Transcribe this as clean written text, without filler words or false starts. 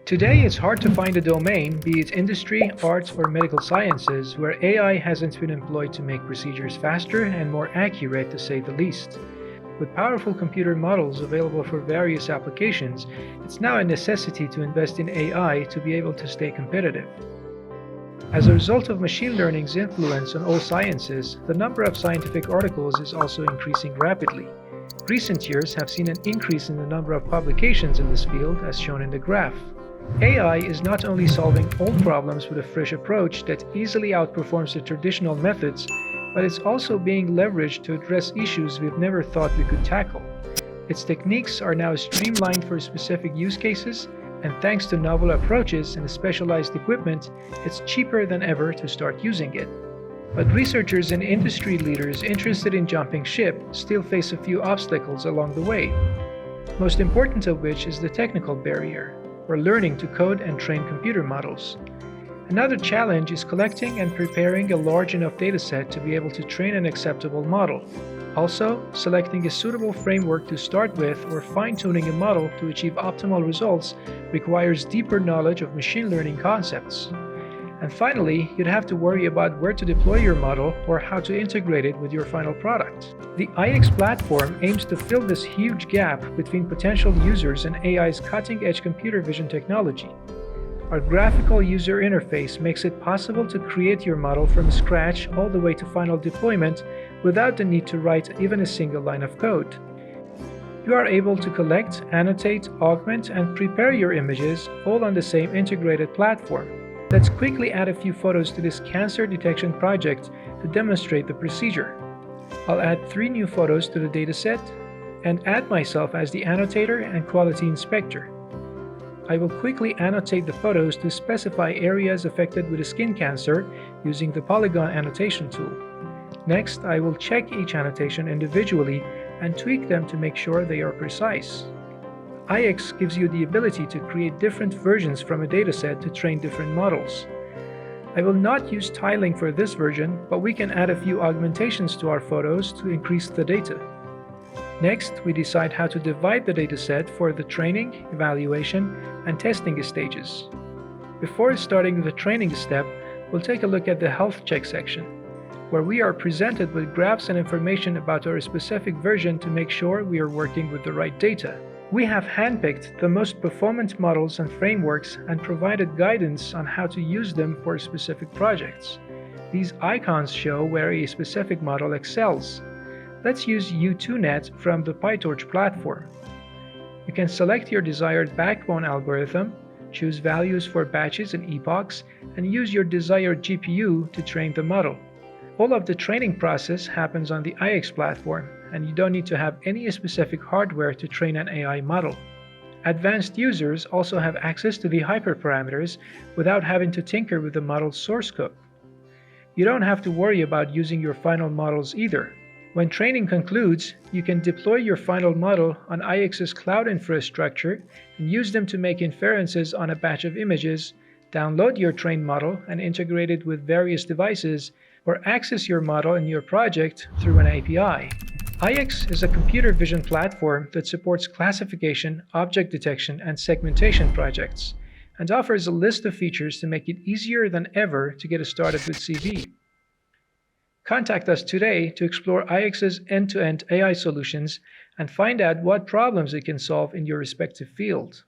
Today, it's hard to find a domain, be it industry, arts, or medical sciences, where AI hasn't been employed to make procedures faster and more accurate, to say the least. With powerful computer models available for various applications, it's now a necessity to invest in AI to be able to stay competitive. As a result of machine learning's influence on all sciences, the number of scientific articles is also increasing rapidly. Recent years have seen an increase in the number of publications in this field, as shown in the graph. AI is not only solving old problems with a fresh approach that easily outperforms the traditional methods, but it's also being leveraged to address issues we've never thought we could tackle. Its techniques are now streamlined for specific use cases, and thanks to novel approaches and specialized equipment, it's cheaper than ever to start using it. But researchers and industry leaders interested in jumping ship still face a few obstacles along the way, most important of which is the technical barrier, or learning to code and train computer models. Another challenge is collecting and preparing a large enough dataset to be able to train an acceptable model. Also, selecting a suitable framework to start with or fine-tuning a model to achieve optimal results requires deeper knowledge of machine learning concepts. And finally, you'd have to worry about where to deploy your model or how to integrate it with your final product. The AIEX platform aims to fill this huge gap between potential users and AI's cutting-edge computer vision technology. Our graphical user interface makes it possible to create your model from scratch all the way to final deployment without the need to write even a single line of code. You are able to collect, annotate, augment, and prepare your images all on the same integrated platform. Let's quickly add a few photos to this cancer detection project to demonstrate the procedure. I'll add 3 new photos to the dataset and add myself as the annotator and quality inspector. I will quickly annotate the photos to specify areas affected with a skin cancer using the polygon annotation tool. Next, I will check each annotation individually and tweak them to make sure they are precise. AIEX gives you the ability to create different versions from a dataset to train different models. I will not use tiling for this version, but we can add a few augmentations to our photos to increase the data. Next, we decide how to divide the dataset for the training, evaluation, and testing stages. Before starting the training step, we'll take a look at the health check section, where we are presented with graphs and information about our specific version to make sure we are working with the right data. We have handpicked the most performant models and frameworks and provided guidance on how to use them for specific projects. These icons show where a specific model excels. Let's use U2Net from the PyTorch platform. You can select your desired backbone algorithm, choose values for batches and epochs, and use your desired GPU to train the model. All of the training process happens on the AIEX platform, and you don't need to have any specific hardware to train an AI model. Advanced users also have access to the hyperparameters without having to tinker with the model's source code. You don't have to worry about using your final models either. When training concludes, you can deploy your final model on AIEX's cloud infrastructure and use them to make inferences on a batch of images, download your trained model and integrate it with various devices, or access your model in your project through an API. AIEX is a computer vision platform that supports classification, object detection, and segmentation projects, and offers a list of features to make it easier than ever to get started with CV. Contact us today to explore AIEX's end-to-end AI solutions and find out what problems it can solve in your respective field.